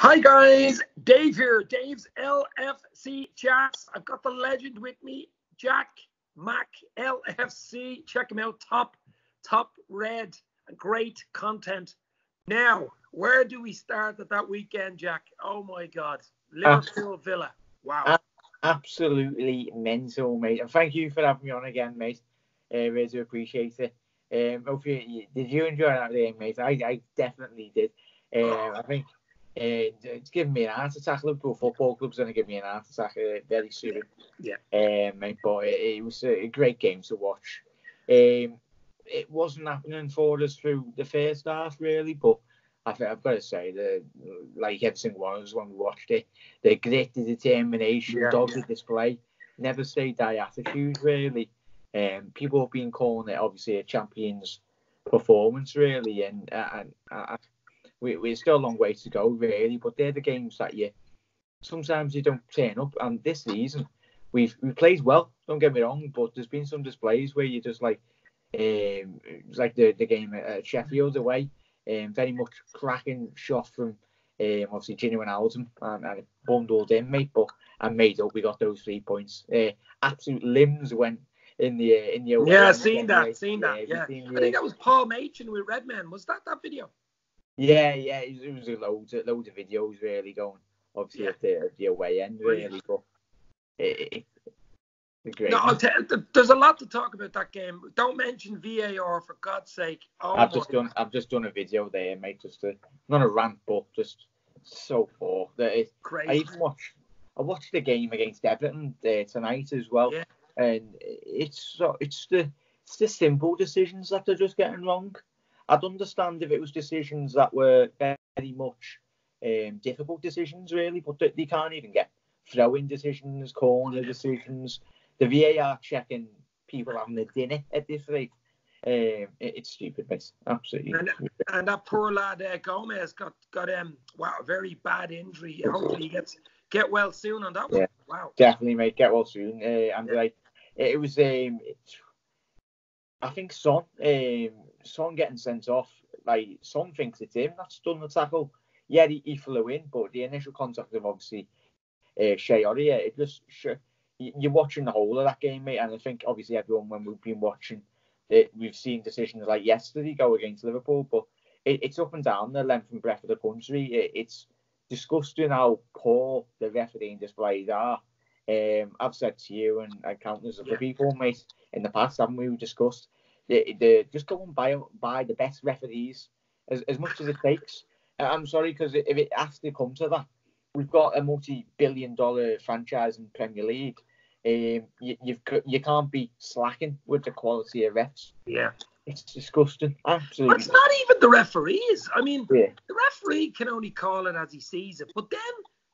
Hi guys, Dave here, Dave's LFC chats. I've got the legend with me, Jack Mack, LFC. Check him out, top red, great content. Now, where do we start at that weekend, Jack? Oh my God, Liverpool Villa. Wow. Absolutely mental, mate. And thank you for having me on again, mate. Really do appreciate it. Did you enjoy that game, mate? I definitely did. I think it's given me an heart attack. Liverpool Football Club's going to give me an heart attack very soon. Yeah. Mate, but it was a great game to watch. It wasn't happening for us through the first half, really, but I think I've got to say, like every single one of us when we watched it, the grit, the determination, dogged display, never say die attitude, really. People have been calling it, obviously, a champion's performance, really, and we're still a long way to go, really, but they're the games that sometimes you don't turn up, and this season, we played well, don't get me wrong, but there's been some displays where you just like, it's like the game at Sheffield away, very much cracking shot from obviously Gini Wijnaldum and it bundled in, mate, but and made up. We got those 3 points. Absolute limbs went in the away. Yeah, seen that. Yeah, I think that was Paul Machin with Redman. Was that video? Yeah, it was a loads of videos really going, obviously at the away end, really, but great. No, there's a lot to talk about that game. Don't mention VAR for God's sake. I've just done a video there, mate. Just not a rant, but just so poor that it's crazy. I watched the game against Everton tonight as well, and it's the simple decisions that they're just getting wrong. I'd understand if it was decisions that were very much difficult decisions, really, but they can't even get throwing decisions, corner decisions. The VAR checking people having a dinner at this rate, it's stupid, mate. Absolutely. And that poor lad Gomez got a very bad injury. Hopefully he get well soon on that one. Wow. Definitely, mate. Get well soon. Like it was I think Son getting sent off. Like Son thinks it's him that's done the tackle. Yeah, he flew in, but the initial contact of obviously Shea Aurier, it just you're watching the whole of that game, mate, and I think obviously everyone, when we've been watching it, we've seen decisions like yesterday go against Liverpool, but it's up and down the length and breadth of the country. It's disgusting how poor the refereeing displays are. I've said to you and countless other people, mate, in the past, haven't we discussed, they're just going by the best referees as much as it takes. I'm sorry, because if it has to come to that, we've got a multi-billion-dollar franchise in Premier League. You can't be slacking with the quality of refs. Yeah, it's disgusting. Absolutely. But it's not even the referees. I mean, the referee can only call it as he sees it. But then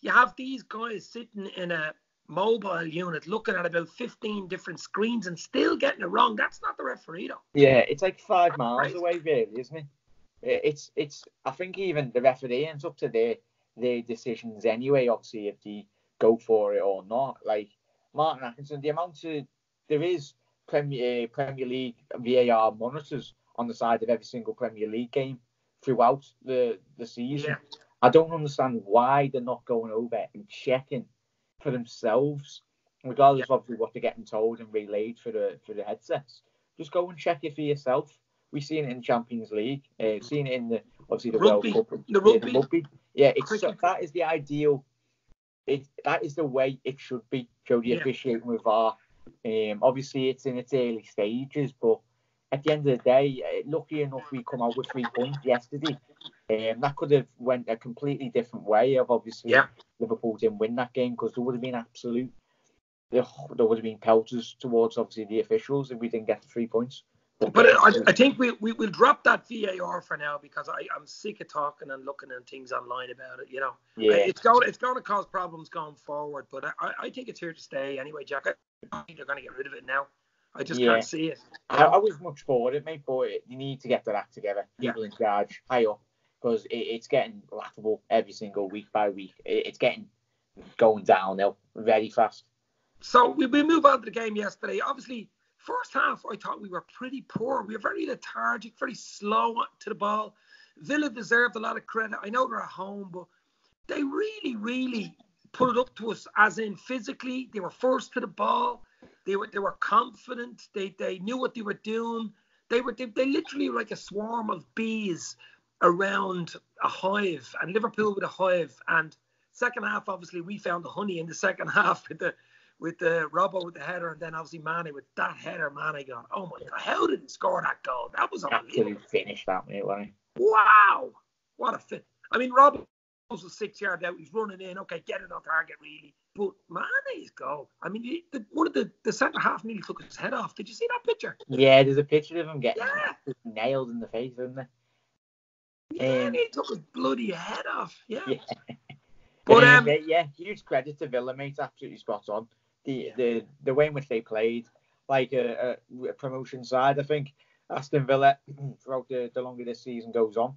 you have these guys sitting in a mobile unit looking at about 15 different screens and still getting it wrong. That's not the referee, though. Yeah, it's like 5 miles away, really, isn't it? It's. I think even the referee ends up to their decisions anyway, obviously, if they go for it or not. Like Martin Atkinson, the amount of there is Premier League VAR monitors on the side of every single Premier League game throughout the season. Yeah. I don't understand why they're not going over and checking for themselves, regardless of obviously what they're getting told and relayed for the headsets. Just go and check it for yourself. We've seen it in Champions League. Seen it in the rugby, World Cup. The rugby. Yeah, that is the ideal. That is the way it should be. The officiating with VAR. Obviously, it's in its early stages, but at the end of the day, lucky enough we come out with 3 points yesterday. That could have went a completely different way. Of obviously Liverpool didn't win that game, because there would have been there would have been pelters towards obviously the officials if we didn't get the 3 points. But I think we'll drop that VAR for now, because I'm sick of talking and looking at things online about it. You know, it's going to cause problems going forward. But I think it's here to stay anyway, Jack. I think they're going to get rid of it now. I just can't see it. I was much for it, mate, but you need to get their act together. People in charge, high up, because it's getting laughable every single week by week. It's getting going downhill very fast. So we move on to the game yesterday. Obviously, first half, I thought we were pretty poor. We were very lethargic, very slow to the ball. Villa deserved a lot of credit. I know they're at home, but they really, really put it up to us, as in physically. They were first to the ball. They were confident. They knew what they were doing. They literally were like a swarm of bees around a hive, and Liverpool with a hive. And second half, obviously, we found the honey in the second half with the Robbo with the header, and then obviously Mane with that header. Mane going, oh my God, how did he score that goal? That was unbelievable. Absolutely finished that, mate, wasn't he? Wow, what a fit. I mean, Robbo was 6 yards out. He's running in. Okay, get it on target, really. But Mane's goal. I mean, one of the centre half nearly took his head off. Did you see that picture? Yeah, there's a picture of him getting nailed in the face, isn't there? Yeah, he took his bloody head off. Yeah. But yeah, huge credit to Villa, mate. Absolutely spot on. The way in which they played, like a promotion side, I think Aston Villa throughout the longer this season goes on,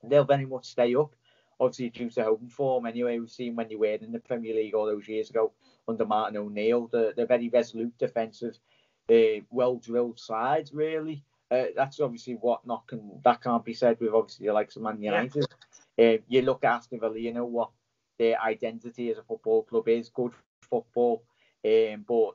they'll very much stay up. Obviously, due to home form, anyway, we've seen when you were in the Premier League all those years ago under Martin O'Neill, the very resolute defensive, well-drilled side, really. That's obviously that can't be said with obviously the likes of Man United. Yeah. You look at Aston Villa, you know what their identity as a football club is, good football. But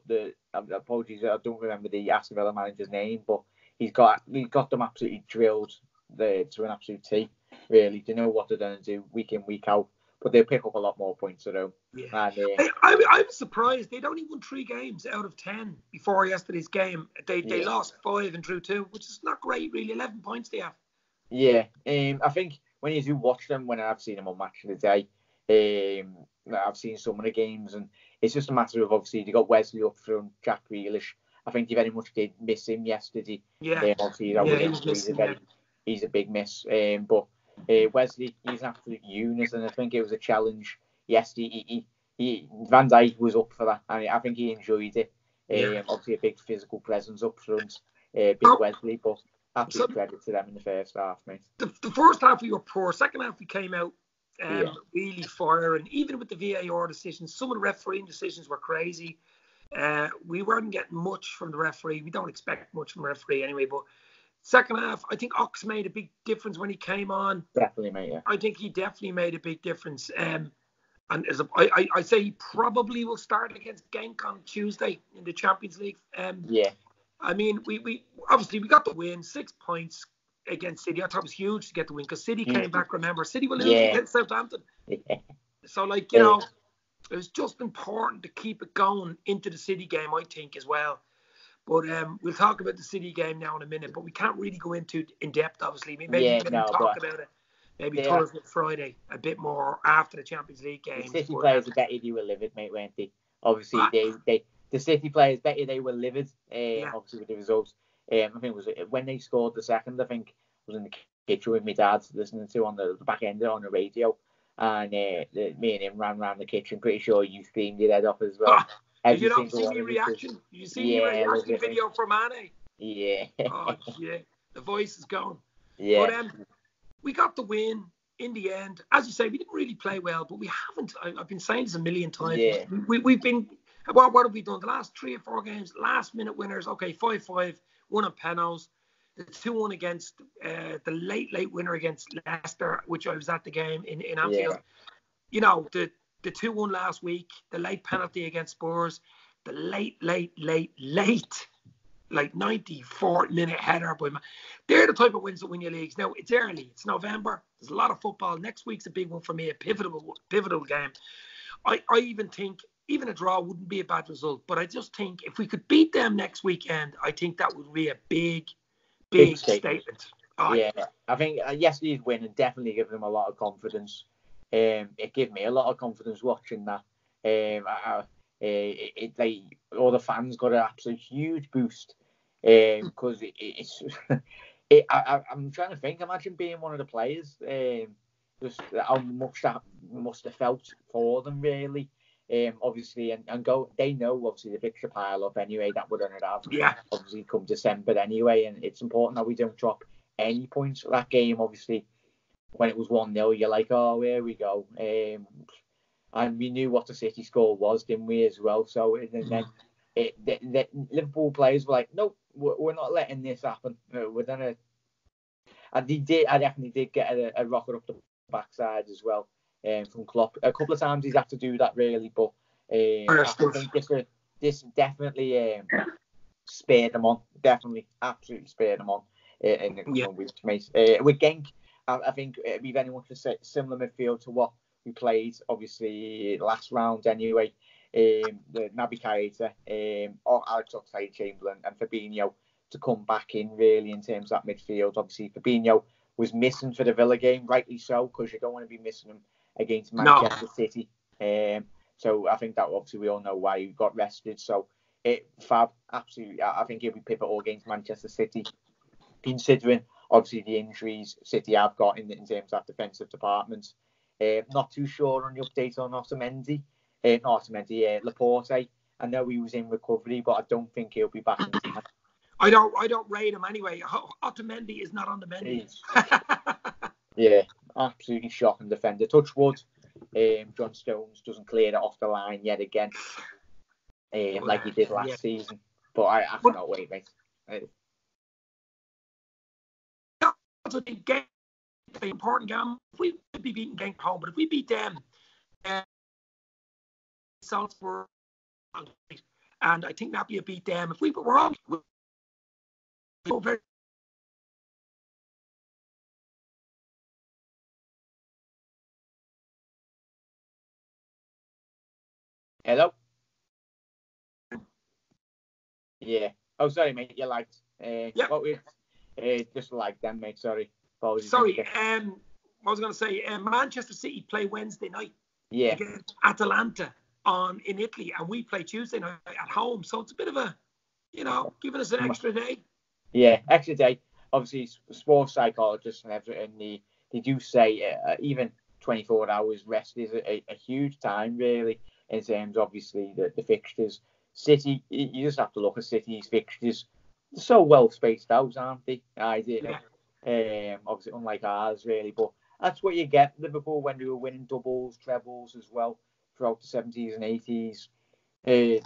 apologies, I don't remember the Aston Villa manager's name, but he's got them absolutely drilled to an absolute T. Really, to know what they're going to do week in, week out, but they'll pick up a lot more points at home. Yeah. And, I'm surprised they'd only won 3 games out of 10 before yesterday's game. They lost 5 and drew 2, which is not great, really. 11 points they have. Yeah, I think when you do watch them, when I've seen them on Match of the Day, I've seen some of the games, and it's just a matter of obviously they got Wesley up front, Jack Grealish. I think they very much did miss him yesterday. Yeah, he's a big miss. But Wesley, he's an absolute unit, and I think it was a challenge yesterday. Van Dijk was up for that, and I think he enjoyed it. Obviously, a big physical presence up front, big Wesley, but absolute credit to them in the first half, mate. The first half we were poor. Second half we came out really firing. Even with the VAR decisions, some of the refereeing decisions were crazy. We weren't getting much from the referee. We don't expect much from the referee anyway, but second half, I think Ox made a big difference when he came on. Definitely, mate, yeah. I think he definitely made a big difference. And I say he probably will start against Genk on Tuesday in the Champions League. I mean, we obviously we got the win, 6 points against City. I thought it was huge to get the win because City came back. Remember, City will lose against Southampton. Yeah. So, like, you know, it was just important to keep it going into the City game, I think, as well. But we'll talk about the City game now in a minute. But we can't really go into in depth, obviously. Maybe talk about it. Maybe Thursday, Friday, a bit more after the Champions League game. The City players are better they were livid, mate, weren't they? Obviously, the City players better they were livid. Obviously with the results. I think it was when they scored the second. I think I was in the kitchen with my dad listening to on the back end on the radio, and me and him ran around the kitchen. Pretty sure you screamed your head off as well. Did you not see me reaction? Did you see me reaction video from Mane? Yeah. Oh yeah, the voice is gone. Yeah. But we got the win in the end. As you say, we didn't really play well, but we haven't. I've been saying this a million times. Yeah. We've been. What have we done? The last 3 or 4 games, last minute winners. Okay, 5-5, 1 on penalties. The 2-1 against the late winner against Leicester, which I was at the game in Anfield. Yeah. You know, the 2-1 last week, the late penalty against Spurs, the late, like 94th minute header by man. They're the type of wins that win your leagues. Now, it's early. It's November. There's a lot of football. Next week's a big one for me, a pivotal game. I even think even a draw wouldn't be a bad result. But I just think if we could beat them next weekend, I think that would be a big statement. Yeah, I think yesterday's win and definitely gave them a lot of confidence. It gave me a lot of confidence watching that. All the fans got an absolute huge boost because I'm trying to think. Imagine being one of the players. Just how much that must have felt for them, really. Obviously, and go. They know obviously the fixture pile up anyway. That we're going to have. Yeah. Obviously, come December anyway, and it's important that we don't drop any points for that game. Obviously, when it was 1-0, you're like, oh, here we go. And we knew what the City score was, didn't we, as well? So then the Liverpool players were like, nope, we're not letting this happen. We're gonna. And I definitely did get a rocket up the backside as well. from Klopp. A couple of times he's had to do that really, but I think this definitely spurred him on. Definitely, absolutely spurred him on in the coming weeks, mate. With Genk, I think we've very much a similar midfield to what we played, obviously, last round anyway. The Naby Keita, or Alex Oxlade-Chamberlain and Fabinho to come back in really in terms of that midfield. Obviously, Fabinho was missing for the Villa game, rightly so, because you don't want to be missing him against Manchester City. So I think that obviously we all know why he got rested. So Fab, absolutely, I think he'll be pivotal against Manchester City, considering obviously the injuries City have got in terms of that defensive department. Not too sure on the update on Laporte. I know he was in recovery, but I don't think he'll be back in time. I don't rate him anyway. Otamendi is not on the menu. Yeah, absolutely shocking defender. Touch wood. John Stones doesn't clear it off the line yet again, like he did last season. But I cannot wait, mate. Also think Genk is an important game. If we could be beating Genk home, but if we beat them, Salzburg, and I think Napier beat them. If we were wrong, we'll very. Hello. Yeah. Oh, sorry, mate. You lagged. What we just lagged then, mate. Sorry. Apologies. Sorry. I was going to say Manchester City play Wednesday night. Yeah. Against Atalanta in Italy, and we play Tuesday night at home. So it's a bit of a, giving us an extra day. Yeah, extra day. Obviously, sports psychologists and everything, they do say even 24 hours rest is a huge time, really, in terms of obviously the fixtures. City, you just have to look at City's fixtures. They're so well spaced out, aren't they? Obviously, unlike ours, really. But that's what you get. Liverpool, when they were winning doubles, trebles as well throughout the 70s and 80s,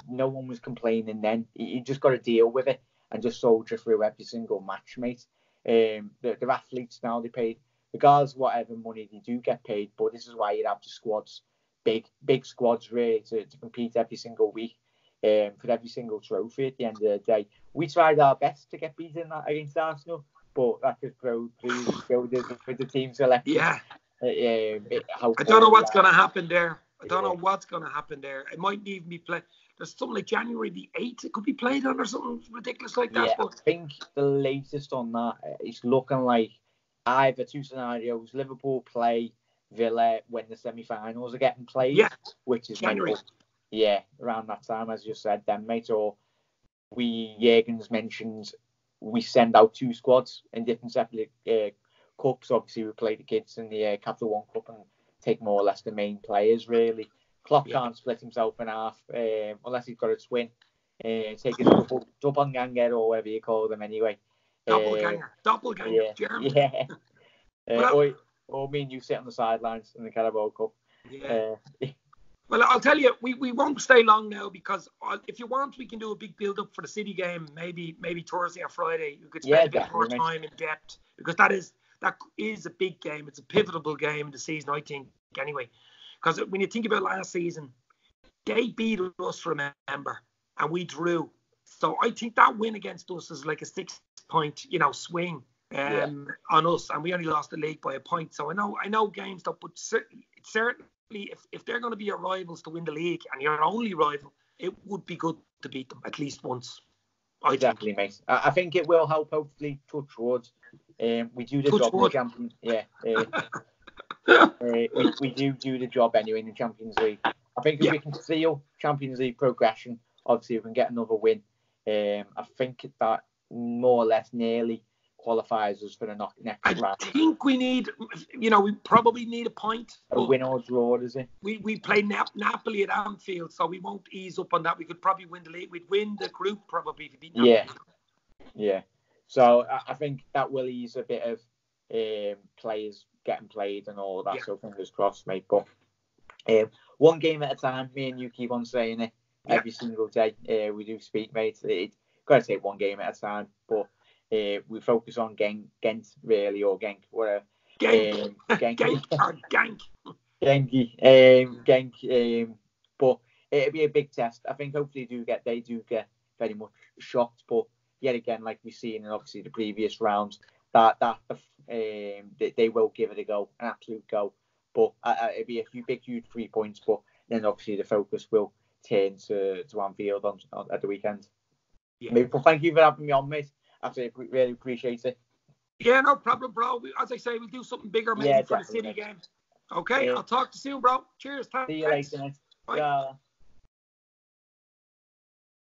no one was complaining then. You just got to deal with it and just soldier through every single match, mate. They're athletes now. They paid, regardless of whatever money they do get paid, but this is why you have the squads, big squads, really, to compete every single week for every single trophy at the end of the day. We tried our best to get beaten against Arsenal, but that just proves with the team selection. Yeah. I don't know what's going to happen there. I don't know what's going to happen there. It might even be played. There's something like January the 8th it could be played on or something ridiculous like that. Yeah, but I think the latest on that, it's looking like either two scenarios. Liverpool play Villa when the semi-finals are getting played, which is January. Around that time, as you said then, mate. Or Jürgen's mentioned we send out two squads in different separate cups. Obviously, we play the kids in the Capital One Cup and take more or less the main players, really. Klopp can't split himself in half unless he's got a twin. Take his doppelganger or whatever you call them anyway. Doppelganger, German. Or me and you sit on the sidelines in the Carabao Cup. Well, I'll tell you, we won't stay long now because if you want, we can do a big build-up for the City game, maybe Thursday or Friday. You could spend a bit more time in depth because that is a big game. It's a pivotal game in the season, I think, anyway. Because when you think about last season, they beat us, remember, and we drew. So I think that win against us is like a 6-point, swing on us, and we only lost the league by a point. So I know games don't, but certainly if they're going to be your rivals to win the league and your only rival, it would be good to beat them at least once. Exactly, mate. I think it will help. Hopefully, touch wood. We do the job in the Champions. We do the job anyway in the Champions League. I think if we can seal Champions League progression, obviously we can get another win. I think that more or less nearly qualifies us for the next round. I think we need, we probably need a point. A win or draw, is it? We play Napoli at Anfield, so we won't ease up on that. We could probably win the league. We'd win the group probably if we beat Napoli. Yeah. So I think that will ease a bit of players getting played and all of that. So fingers crossed, mate. But one game at a time. Me and you keep on saying it every single day. We do speak, mate. Got to take one game at a time. But we focus on Gent, really, or Genk, whatever. Genk. Genk. But it'll be a big test. I think hopefully they do get very much shocked. But yet again, like we've seen in obviously the previous rounds, that they will give it a go, an absolute go. But it'll be a huge 3 points. But then obviously the focus will turn to Anfield at the weekend. Yeah. Mate, but thank you for having me on, mate. I really appreciate it. Yeah, no problem, bro. As I say, we'll do something bigger maybe for the City game. Okay, I'll talk to you soon, bro. Cheers. See you later, mate. Bye. Yeah.